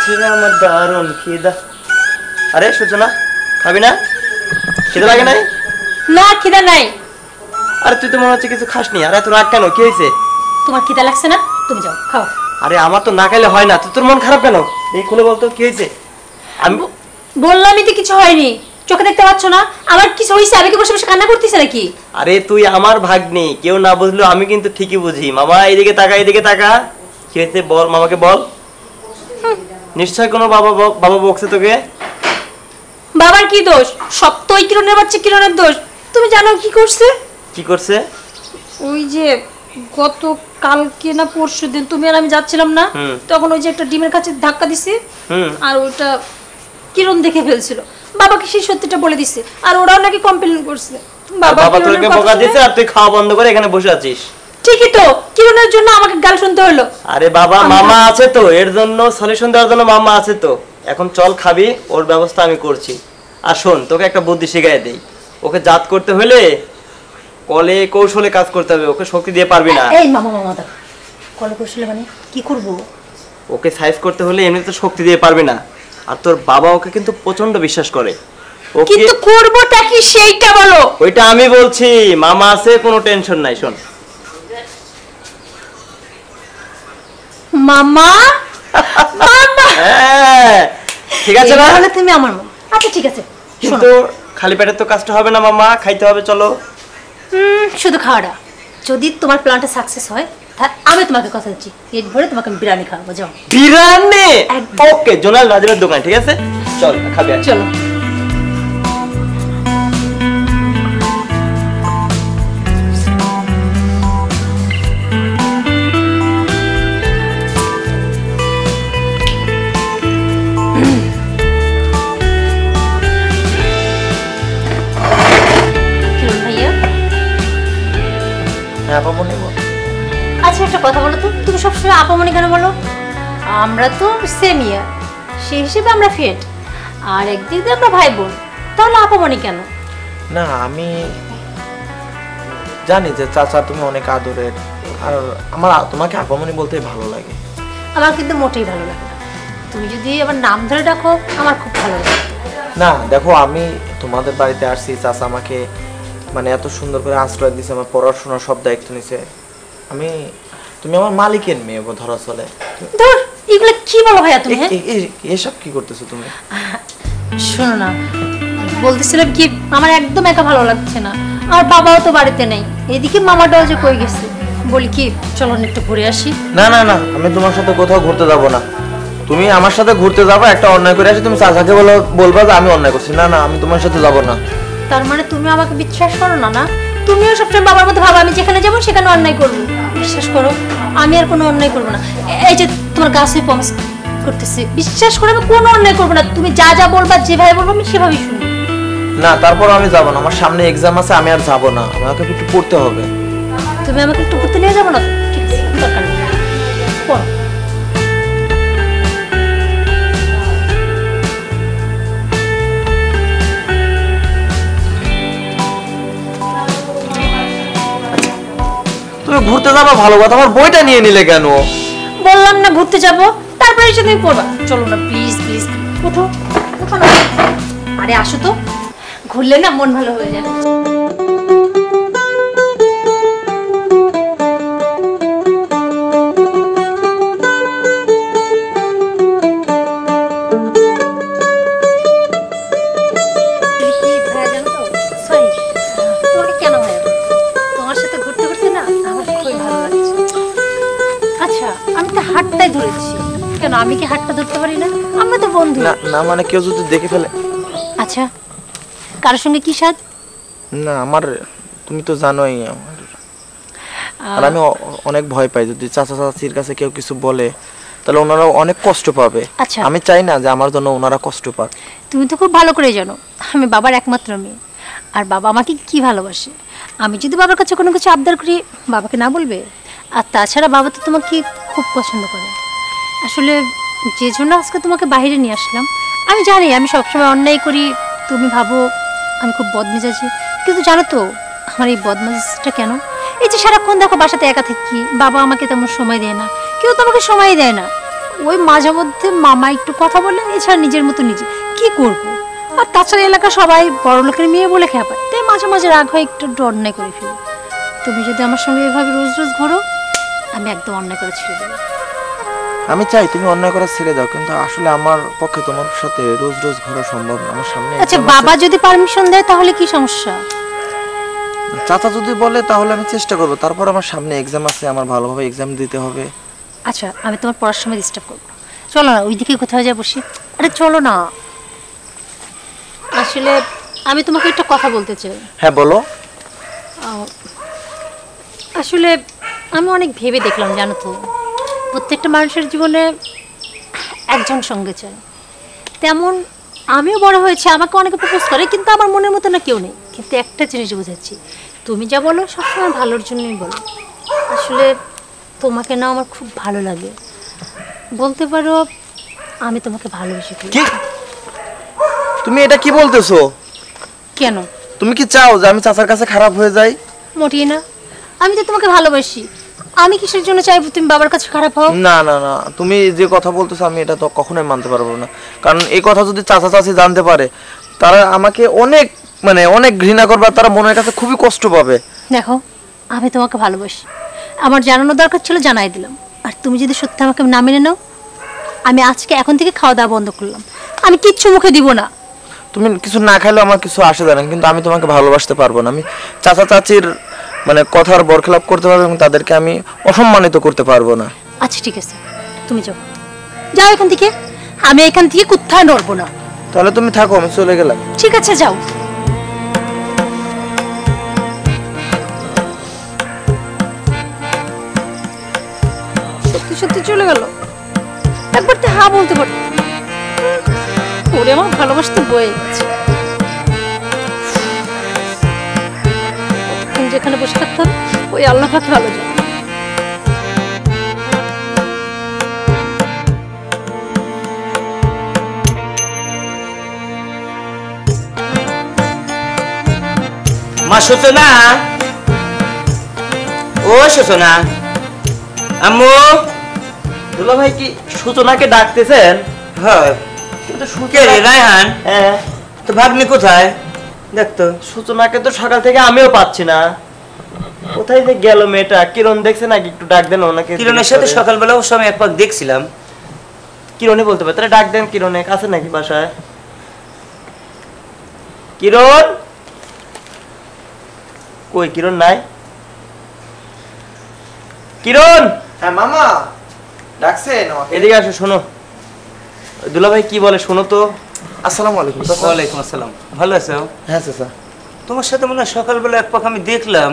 রে আমার দারুণ খিদা। আরে সূচনা, খাবি না? খিদা লাগে নাই? না, খিদা নাই। আরে তুই তো মনে হচ্ছে কিছু খাসনি। আরে এত রাগ কেন? কি হয়েছে? তোমার খিদা লাগছে না? তুমি যাও খাও। আরে আমার তো না খাইলে হয় না। তোর মন খারাপ কেন? এই খুলে বলতো কি হয়েছে? আমি বললামই তো কিছু হয়নি। চোখে দেখতে পাচ্ছ না আমার কিছু হয়েছে? আমি কি বসে বসে কান্না করতেছি নাকি? আরে তুই আমার ভাগ্নি, কেউ না বুঝলো আমি কিন্তু ঠিকই বুঝি। মামা এইদিকে তাকা, এইদিকে তাকা। কি হয়েছে বল, মামাকে বল। নিশ্চয় কোনো বাবা বাবা বকছে তোকে। বাবার কি দোষ? সব তো ওই কিরণের বাচ্চা কিরণের দোষ। তুমি জানো কি করছে? কি করছে? ওই যে গত কালকে না পরশু দিন তুমি আর আমি যাচ্ছিলাম না, তখন ওই যে একটা ডিমের কাছে ধাক্কা দিছি, আর ওটা কিরণ দেখে ফেলছিল। বাবাকে সেই সত্যিটা বলে দিছে, আর ওরাও নাকি কমপ্লেইন করছে। বাবা তোকে বকা দিয়েছে আর তুই খাওয়া বন্ধ করে এখানে বসে আছিস। ঠিকই তো, কিরণের জন্য আমাকে গাল শুনতে হলো। আরে বাবা মামা আছে তো, এর জন্য সলিউশন দেওয়ার জন্য মামা আছে তো। এখন চল খাবি, ওর ব্যবস্থা আমি করছি। আর শোন, তোকে একটা বুদ্ধি শিখাই দেই। ওকে জাত করতে হলে কলে কৌশলে কাজ করতে হবে, ওকে শক্তি দিয়ে পারবি না। এই মামা মামা দা, কলে কৌশলে মানে কি করব? ওকে সাইজ করতে হলে এমনিতে শক্তি দিয়ে পারবি না। আর তোর বাবা ওকে কিন্তু প্রচন্ড বিশ্বাস করে। ওকে কিন্তু করবটা কি সেইটা বলো। ওইটা আমি বলছি, মামা আছে, কোনো টেনশন নাই। শোন মামা মামা, হ্যাঁ ঠিক আছে না? তাহলে তুমি আমার মামা। আচ্ছা ঠিক আছে, কিন্তু খালি পেটে তো কাজটা হবে না মামা, খাইতে হবে। চলো। শুধু খাওয়াটা যদি তোমার প্ল্যানটা সাকসেস হয়, তাহলে আমি তোমাকে কথা দিচ্ছি পেট ভরে তোমাকে বিরিয়ানি খাওয়াবো। যাও। বিরিয়ানি? ওকে, জোনাল রাজীবের দোকান। ঠিক আছে, চল খাবি। চলো। আচ্ছা একটা কথা বলো তো, তুমি সবসময় আপামনি কেন বলো? আমরা তো সেম ইয়ার, সেই হিসেবে আমরা ফ্রেন্ড, আর একদিক দিয়ে আমরা ভাই বোন, তাহলে আপামনি কেন? না, আমি জানি যে চাচা তুমি অনেক আদরের, আর আমার তোমাকে আপামনি বলতেই ভালো লাগে। আমার কিন্তু মোটেই ভালো লাগে না। তুমি যদি আমার নাম ধরে ডাকো আমার খুব ভালো লাগে। না দেখো, আমি তোমাদের বাড়িতে আসছি, চাচা আমাকে মানে এত সুন্দর করে আশ্রয় দিয়েছে, আমার পড়াশোনার সব দায়িত্ব নিছে। তুমি আমার মালিকের মেয়ে ধরা চলে। ধর, এগুলো কি বলো ভাইয়া তুমি? এসব কি করতেছো তুমি? শোনো না, বলতেছিলাম কি, আমার একদম একা ভালো লাগছে না, আর বাবাও তো বাড়িতে নেই, এদিকে মামাটাও যে কই গেছে। বলি কি, চলো একটু ঘুরে আসি। না না না, আমি তোমার সাথে কোথাও ঘুরতে যাব না। তুমি আমার সাথে ঘুরতে যাবো, একটা অন্যায় করে আসি, তুমি চাচাকে বলবা যে আমি অন্যায় করছি। না না, আমি তোমার সাথে যাব না। তার মানে তুমি আমাকে বিশ্বাস করো না? না, তুমিও সবসময় বাবার মতো ভাবো আমি যেখানে যাবো সেখানে অন্যায় করবো। বিশ্বাস করো, আমি আর কোনো অন্যায় করবো না। এই যে তোমার গাছে প্রমিস করতেছি, বিশ্বাস করে আমি কোনো অন্যায় করবো না। তুমি যা যা বলবা, যেভাবে বলবো আমি সেভাবেই শুনবো। না, তারপর আমি যাবো না, আমার সামনে এক্সাম আছে, আমি আর যাবো না, আমাকে একটু পড়তে হবে। তুমি আমাকে একটু ঘুরতে নিয়ে যাবো না? ঠিক আছে, দরকার নেই, পড়ো। তুমি ঘুরতে যাবো ভালো কথা, আমার বইটা নিয়ে নিলে কেন? বললাম না ঘুরতে যাবো, তারপরে এসে তুমি পড়বা। চলো না প্লিজ প্লিজ, ওঠো ওঠো না। আরে আসো তো, ঘুরলে না মন ভালো হয়ে যাবে। হাতটাই ধরেছি কেন? আমি কি হাতটা ধরতে পারি না? আমরা তো বন্ধু। না না, মানে কেউ যদি দেখে ফেলে। আচ্ছা, কারোর সঙ্গে কি সাথ? না আমার, তুমি তো জানোই আমার, আর আমি অনেক ভয় পাই যদি চাচা চাচির কাছে কেউ কিছু বলে, তাহলে ওনারা অনেক কষ্ট পাবে। আচ্ছা, আমি চাই না যে আমার জন্য ওনারা কষ্ট পাক। তুমি তো খুব ভালো করে জানো আমি বাবার একমাত্র মেয়ে, আর বাবা আমাকে কি ভালোবাসে। আমি যদি বাবার কাছে কোনো কিছু আবদার করি, বাবাকে না বলবে? আর তাছাড়া বাবা তো তোমাকে খুব পছন্দ করে। আসলে যে জন্য আজকে তোমাকে বাইরে নিয়ে আসলাম, আমি জানি আমি সবসময় অন্যায় করি, তুমি ভাবো আমি খুব বদমেজাজি, কিন্তু জানো তো আমার এই বদমেজাজটা কেন? এই যে সারাক্ষণ দেখো বাসাতে একা থাকি, বাবা আমাকে তেমন সময় দেয় না, কেউ তো আমাকে সময় দেয় না। ওই মাঝে মধ্যে মামা একটু কথা বলে, এছাড়া নিজের মতো নিজে কি করব। আর তাছাড়া এলাকা সবাই বড় লোকের মেয়ে বলে খেপায়, তাই মাঝে মাঝে রাগ হয় একটু অন্যায় করে ফেলি। তুমি যদি আমার সঙ্গে এভাবে রোজ রোজ ঘোরো, আমি একদম অন্যায় করে ছেড়ে দেবো। আমি চাই তুমি অন্যায় করা ছেড়ে দাও, কিন্তু আসলে আমার পক্ষে তোমার সাথে রোজ রোজ ঘোরা সম্ভব না। আমার সামনে আচ্ছা, বাবা যদি পারমিশন দেয় তাহলে কি সমস্যা? চাচা যদি বলে তাহলে আমি চেষ্টা করবো। তারপর আমার সামনে এক্সাম আছে, আমার ভালোভাবে এক্সাম দিতে হবে। আচ্ছা, আমি তোমার পড়ার সময় ডিস্টার্ব করবো না। চলো না, ওইদিকে কোথাও যা বসি। আরে চলো না, আসলে আমি তোমাকে একটা কথা বলতে চাই। হ্যাঁ বলো। আসলে আমি অনেক ভেবে দেখলাম, জানো তো, প্রত্যেকটা মানুষের জীবনে একজন সঙ্গে চাই। তেমন আমিও বড় হয়েছি, আমাকে অনেকে প্রপোজ করে, কিন্তু আমার মনের মতো না কেউ নেই। কিন্তু একটা জিনিস বুঝাচ্ছি, তুমি যা বলো সবসময় ভালোর জন্যই বলো। আসলে তোমাকে না আমার খুব ভালো লাগে, বলতে পারো আমি তোমাকে ভালোবেসে ফেলি। কি তুমি এটা কি বলতেছো? কেন? তুমি কি চাও যে আমি চাচার কাছে খারাপ হয়ে যাই? মোটেই না, আমি তো তোমাকে ভালোবাসি। আমি কিসের জন্য চাইবো তুমি বাবার কাছে খারাপ হও? না না না, তুমি যে কথা বলতেছো আমি এটা তো কখনোই মানতে পারবো না। কারণ এই কথা যদি চাচা চাচি জানতে পারে, তারা আমাকে অনেক অনেক ঘৃণা করবে, আর তারা মনের কাছে খুবই কষ্ট পাবে। দেখো, আমি তোমাকে ভালোবাসি, আমার জানানো দরকার ছিল, জানাই দিলাম। আর তুমি যদি সত্যি আমাকে না মেনে নাও, আমি আজকে এখন থেকে খাওয়া দাওয়া বন্ধ করলাম, আমি কিচ্ছু মুখে দিব না। তুমি কিছু না খাইলেও আমার কিছু আসে যায় না, কিন্তু আমি তোমাকে ভালোবাসতে পারবো না। আমি চাচা চাচির কথার বরখেলাপ করতে পারবো এবং তাদেরকে আমি অসম্মানিত করতে পারবো না। আচ্ছা ঠিক আছে, তুমি যাও, যাও এখান থেকে। আমি এখান থেকে কোথাও নড়বো না। তাহলে তুমি থাকো, আমি চলে গেলাম। ঠিক আছে, যাও। সত্যি সত্যি চলে গেল, একবার তো হ্যাঁ বলতে পারত। ওরে আমার ভালোবাসতে বয়ে গেছে, যেখানে বসে থাকতাম ওই আল্লাহ পাক ভালো জানে। মা সূচনা, ও সূচনা, আম্মু। দুলা ভাই কি সূচনাকে ডাকতেছেন? হ্যাঁ, কিন্তু কে রে রায়হান? হ্যাঁ, তো ভাগ্নি কোথায়? দেখতো সূচনাকে তো সকাল থেকে আমিও পাচ্ছি না, কোথায় যে গেল মেয়েটা। কিরণ দেখছে নাকি? একটু ডাক দেন ওনাকে। কিরণের সাথে সকালবেলা ওর সময় একবার দেখছিলাম। কিরণে বলতে পারে, তাহলে ডাক দেন। কিরণে কাছে নাকি বাসায়? কিরণ কই? কিরণ নাই? কিরণ, হ্যাঁ মামা ডাকছেন আমাকে? এদিকে আসো, শোনো। দুলা ভাই কি বলে শোনো তো। আসসালামু আলাইকুম। ওয়ালাইকুম আসসালাম। ভালো আছো? হ্যাঁ চাচা। তোমার সাথে মনে হয় সকালবেলা এক পাক আমি দেখলাম।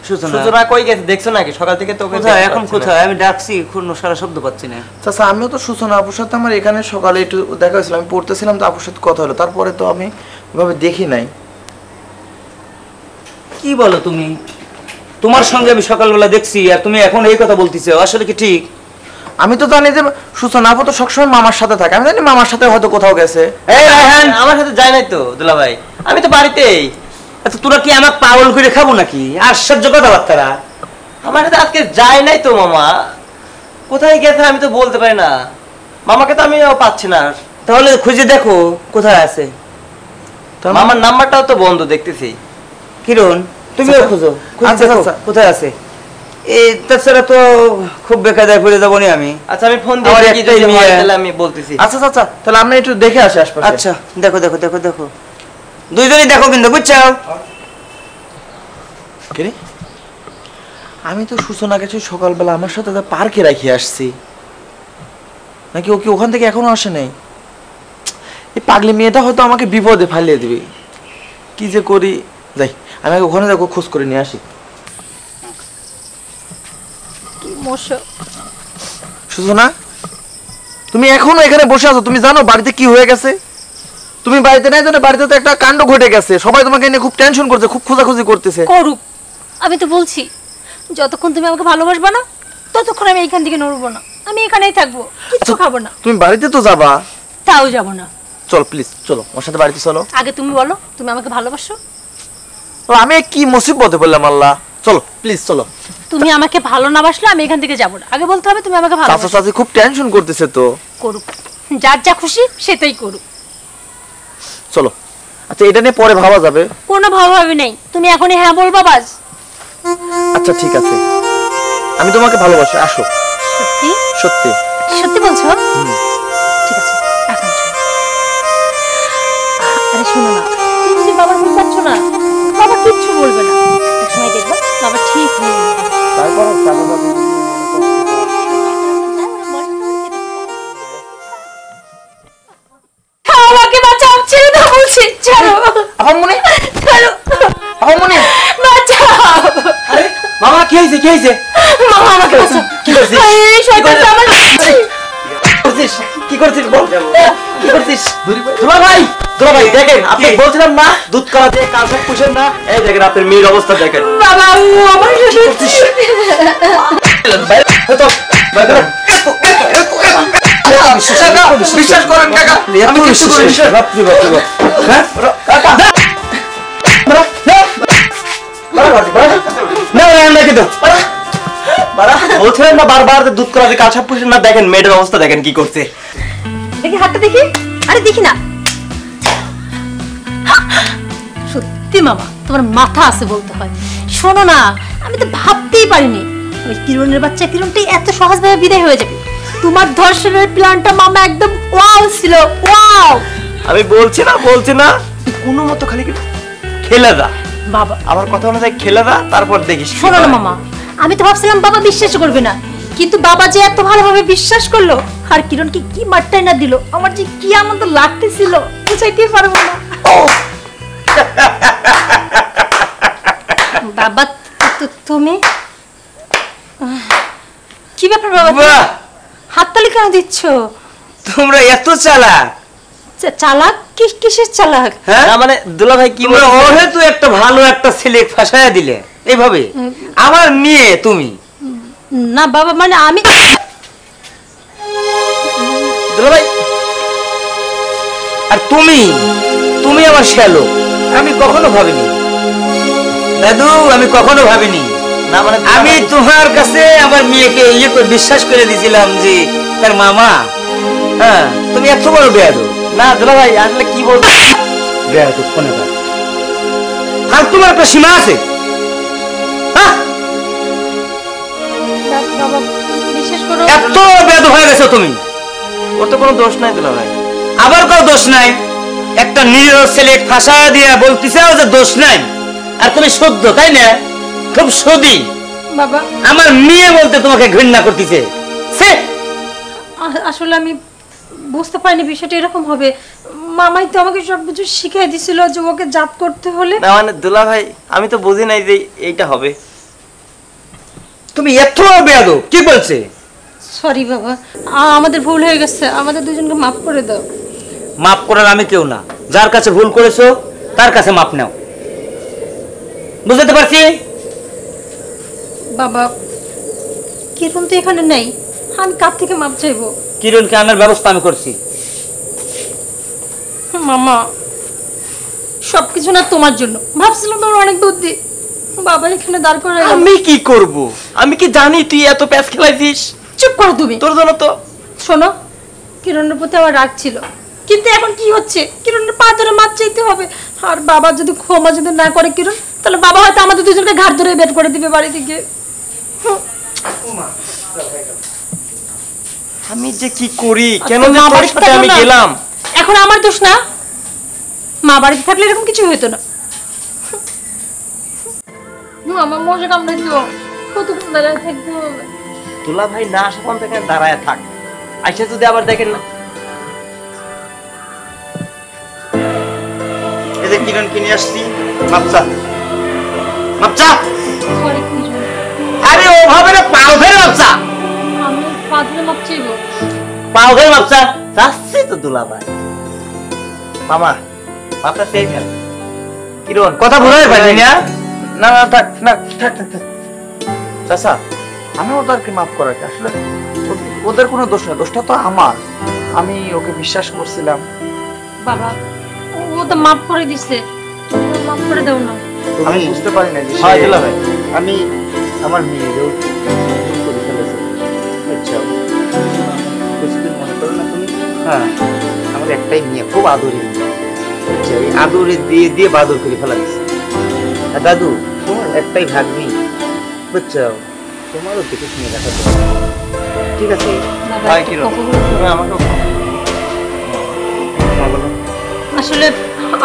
সূচনা কই গেছে দেখছো নাকি? সকাল থেকে তো কোথায়, এখন কোথায়? আমি ডাকছি, কোনো সারা শব্দ পাচ্ছি না। চাচা আমিও তো সূচনা আপুর সাথে আমার এখানে সকালে একটু দেখা হয়েছিল, আমি পড়তেছিলাম তো আপুর সাথে কথা হলো, তারপরে তো আমি ওইভাবে দেখি নাই। কি বলো তুমি? তোমার সঙ্গে আমি সকালবেলা দেখছি আর তুমি এখন এই কথা বলতেছো, আসলে কি ঠিক? আমি তো জানি যে সূচনা আপু তো সবসময় মামার সাথে থাকে, আমি জানি মামার সাথে হয়তো কোথাও গেছে। এই রায়হান আমার সাথে যায় নাই তো দুলা ভাই, আমি তো বাড়িতেই। আচ্ছা তোরা কি আমাকে পাগল করে খাবো নাকি? আশ্চর্য কথাবার্তারা। আমার সাথে আজকে যায় নাই তো মামা, কোথায় গেছে আমি তো বলতে পারি না। মামাকে তো আমি পাচ্ছি না। তাহলে খুঁজে দেখো কোথায় আছে। মামার নাম্বারটাও তো বন্ধ দেখতেছি। কিরণ তুমিও খোঁজো, খুঁজে দেখো কোথায় আছে। এই তাছাড়া তো খুব বেকায়দায় পড়ে যাবো নি আমি। আচ্ছা আমি ফোন আমার দিয়ে একটাই মেয়ে। তাহলে আমি বলতেছি। আচ্ছা চাচা, তাহলে আমরা একটু দেখে আসি আশপাশে। আচ্ছা দেখো দেখো দেখো দেখো, দুইজনই দেখো কিন্তু, বুঝছো? কে? আমি তো সূচনাকে সকালবেলা আমার সাথে পার্কে রাখি আসছি, নাকি ও কি ওখান থেকে এখনো আসে নাই? এই পাগলি মেয়েটা হয়তো আমাকে বিপদে ফালিয়ে দিবে। কি যে করি, যাই আমি ওখানে দেখো খোঁজ করে নিয়ে আসি। কি মশা! সূচনা, তুমি এখনো এখানে বসে আছো? তুমি জানো বাড়িতে কি হয়ে গেছে? তুমি বাড়িতে নাই জানো, বাড়িতে তো একটা কাণ্ড ঘটে গেছে। সবাই তোমাকে নিয়ে খুব টেনশন করছে, খুব খোঁজাখুঁজি করতেছে। করুক, আমি তো বলছি যতক্ষণ তুমি আমাকে ভালোবাসবা না ততক্ষণ আমি এখান থেকে নড়বো না, আমি এখানেই থাকবো, কিচ্ছু খাবো না। তুমি বাড়িতে তো যাবা। তাও যাবো না। চল প্লিজ, চলো আমার সাথে বাড়িতে চলো। আগে তুমি বলো তুমি আমাকে ভালোবাসো? ও আমি কি মুসিবতে বললাম আল্লাহ। চলো প্লিজ চলো। তুমি আমাকে ভালো না বাসলে আমি এখান থেকে যাব না। আগে বলতে হবে তুমি আমাকে চাচা ভালোবাসো। চাচি খুব টেনশন করতেছে তো। করুক, যার যা খুশি সেটাই করুক। চলো আচ্ছা এটা নিয়ে পরে ভাবা যাবে। কোনো ভাবাভাবি নেই, তুমি এখনই হ্যাঁ বলবা বাস। আচ্ছা ঠিক আছে, আমি তোমাকে ভালোবাসি, আসো। সত্যি সত্যি সত্যি বলছো? ঠিক আছে এখন চলো। আরে শোনো না, তুমি যে বাবার ভুল পাচ্ছ না, বাবা কিচ্ছু বলবে না। এক সময় দেখবা বাবা ঠিক হয়ে যাবে। তারপর চাচা চাচি আমাকে বাঁচাও, ছেড়ে দাও বলছি, ছাড়ো। আপামনি ছাড়ো, আপামনি। বাঁচাও। আরে মামা কি হয়েছে কি হয়েছে? মামা আমাকে বাঁচাও। কি করছিস? এই শয়তানটা আমার কি করছিস বল, কি করছিস? দুলা ভাই দেখেন, আপনি বলছিলাম না দুধ কলা দিয়ে কালসাপ পুষেন না, এই দেখেন আপনার মেয়ের অবস্থা দেখেন। বাবা, ও আমার বিশ্বাস করেন কাকা, আমি কিছু করি বলছিলেন না বারবার দুধ কলা দিয়ে কালসাপ পুষেন না, দেখেন মেয়ের অবস্থা দেখেন কি করছে। দেখি হাতটা দেখি। আরে দেখি না। সত্যি মামা তোমার মাথা আছে বলতে হয়। শোনো না, আমি তো ভাবতেই পারিনি ওই কিরণের বাচ্চা কিরণটাই এত সহজভাবে বিদায় হয়ে যাবে। তোমার ধর্ষণের প্ল্যানটা মামা একদম ওয়াও ছিল, ওয়াও। আমি বলছি না কোনো মতো খালি খেলে দা বাবা আমার কথা অনুযায়ী খেলে দা, তারপর দেখিস। শোনো না মামা, আমি তো ভাবছিলাম বাবা বিশ্বাস করবে না, কিন্তু বাবা যে এত ভালোভাবে বিশ্বাস করলো, আর কিরণকে কি মারটাই না দিল, আমার যে কি আনন্দ লাগতেছিল বুঝাইতেই পারবো না। বাবা তুমি কি ব্যাপার বাবা, বাহ! হাততালি কেন দিচ্ছ? তোমরা এত চালাক। চালাক? কিসের চালাক? হ্যাঁ না মানে দুলা ভাই কি তোমরা বলছে? অহেতু একটা ভালো একটা ছেলে ফাঁসাইয়া দিলে এইভাবে। আমার মেয়ে তুমি। না বাবা মানে আমি দুলা ভাই আর তুমি আমার শ্যালো। আমি কখনো ভাবিনি দাদু, আমি কখনো ভাবিনি। না মানে আমি তোমার কাছে আমার মেয়েকে ইয়ে করে বিশ্বাস করে দিয়েছিলাম যে তার মামা। হ্যাঁ তুমি এত বড় বেয়াদু। না দুলা ভাই আসলে কি বলতে বেয়াদু কোনে কাজ। আর তোমার একটা সীমা আছে। হ্যাঁ বাবা বিশ্বাস করো, এত বেয়াদু হয়ে গেছো তুমি। ওর তো কোনো দোষ নাই দুলা ভাই। আবার কোনো দোষ নাই? একটা নিরীহ ছেলে ফাঁসা দিয়ে বলতেছেও যে দোষ নাই, আর তুমি শুদ্ধ, তাই না? খুব সুদি। বাবা আমার মেয়ে বলতে তোমাকে ঘৃণা করতেছে। আসলে আমি বুঝতে পারিনি বিষয়টা এরকম হবে। মামাই তো আমাকে সব কিছু শিখিয়ে দিছিল যে ওকে জাত করতে হলে। না মানে দুলা ভাই আমি তো বুঝি নাই যে এইটা হবে। তুমি এত বেয়াদু কি বলছে? সরি বাবা, আমাদের ভুল হয়ে গেছে, আমাদের দুজনকে মাফ করে দাও। মাফ করার আমি কেউ না। যার কাছে ভুল করেছো তার কাছে মাপ নাও। বুঝতে পারছি? বাবা কিরণ তো এখানে নেই, আমি কার থেকে মাপ চাইবো? কিরণকে আনার ব্যবস্থা আমি করছি। মামা সবকিছু না তোমার জন্য, ভাবছিলাম তোমার অনেক বুদ্ধি, বাবা এখানে দাঁড় করে। আমি কি করব? আমি কি জানি তুই এত প্যাচ খেলাইছিস? চুপ করো তুমি। তোর জন্য তো। শোনো, কিরণের প্রতি আমার রাগ ছিল, কিন্তু এখন কি হচ্ছে, কিরণের পা ধরে মাপ চাইতে হবে। আর বাবা যদি ক্ষমা যদি না করে কিরণ, তাহলে বাবা হয়তো আমাদের দুজনকে ঘাট ধরে বের করে দিবে বাড়ি থেকে। আমি যে কি করি, কেন আচ্ছা, যে মা তোর বাড়িতে সাথে আমি থাকো না। গেলাম? এখন আমার দোষ না, মা বাড়িতে থাকলে এরকম কিছু হতো না। মামা মজা কামড়াইতো, কতক্ষণ দাঁড়ায় থাকতে হবে। দুলা ভাই না আসা পর্যন্ত এখানে দাঁড়ায় থাক, আইসা যদি আবার দেখেন না। এই যে কিরণ কিনে আসছি, মাপচা মাপচা। সরি কিরণ, আরে ওভাবে না, পাও ধরে মাপচা। আমি পা ধরে মাপ চাইবো। পাও ধরে মাপচা। যাচ্ছি তো দুলা ভাই। মামা মাপটা সেই ফেল। কিরণ কথা ভুলাই পারি না। না না থাক না, থাক থাক থাক চাচা, আমি ওদেরকে মাফ করাকে আসলে ওদের কোনো দোষ না, দোষটা তো আমার। আমি ওকে বিশ্বাস করছিলাম। বাবা ও তো মাফ করে দিছে, তুমি মাফ করে দাও না। আমি বুঝতে পারি না যে হ্যাঁ দুলা ভাই আমি আমার মেয়েরও করে ফেলেছি। আচ্ছা কিছুদিন মনে করো না তুমি, হ্যাঁ আমার একটাই মেয়ে, খুব আদরের মেয়ে। আচ্ছা এই আদরে দিয়ে দিয়ে বাদর করে ফেলা দিচ্ছে। আর দাদু তোমার একটাই ভাগ্নি, বুঝছো, তোমারও দেখে শুনে দেখা যাবে। ঠিক আছে বাবা, ভাই একটা কি কথা বলবো? তুমি আমাকে মা বলো। আসলে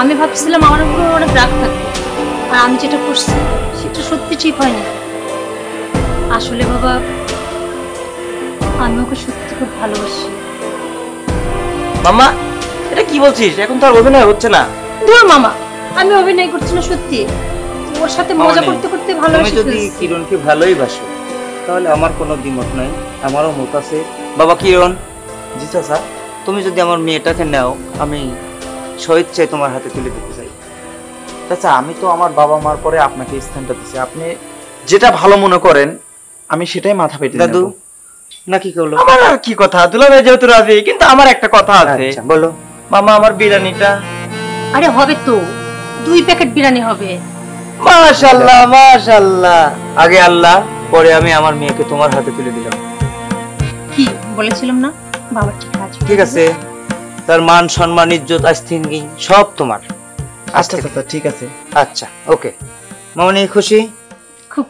আমি ভাবছিলাম আমার উপর অনেক রাগ থাকবে, আর আমি যেটা করছি সেটা সত্যি ঠিক হয়নি। আসলে বাবা, আমি ওকে সত্যি খুব ভালোবাসি। মামা এটা কি বলছিস? এখন তো আর অভিনয় হচ্ছে না। দূর মামা, আমি অভিনয় করছি না, সত্যি ওর সাথে মজা মামনি, করতে করতে তুমি ভালোবাসি যদি ফেলছি। কিরণকে ভালোই বাসো তাহলে আমার কোনো দ্বিমত নাই, আমারও মত আছে। বাবা কিরণ, জি চাচা। তুমি যদি আমার মেয়েটাকে নাও, আমি স্বেচ্ছায় তোমার হাতে তুলে দিতে চাই। চাচা আমি তো আমার বাবা মার পরে আপনাকে স্থানটা দিচ্ছি, আপনি যেটা ভালো মনে করেন আমি সেটাই মাথা পেতে দাদু নেব। নাকি করলো? আমার আর কি কথা, দুলা ভাই যেহেতু রাজি, কিন্তু আমার একটা কথা আছে। আচ্ছা বলো। মামা আমার বিরিয়ানিটা। আরে হবে তো, 2 প্যাকেট বিরিয়ানি হবে। মাশাআল্লাহ মাশাআল্লাহ। আগে আল্লাহ, পরে আমি আমার মেয়েকে তোমার হাতে তুলে দিলাম। কি বলেছিলাম না, বাবার ঠিক আছে। ঠিক আছে, তার মান সম্মান ইজ্জত আস্তিনগি সব তোমার। আচ্ছা চাচা ঠিক আছে। আচ্ছা ওকে, মামনি খুশি? খুব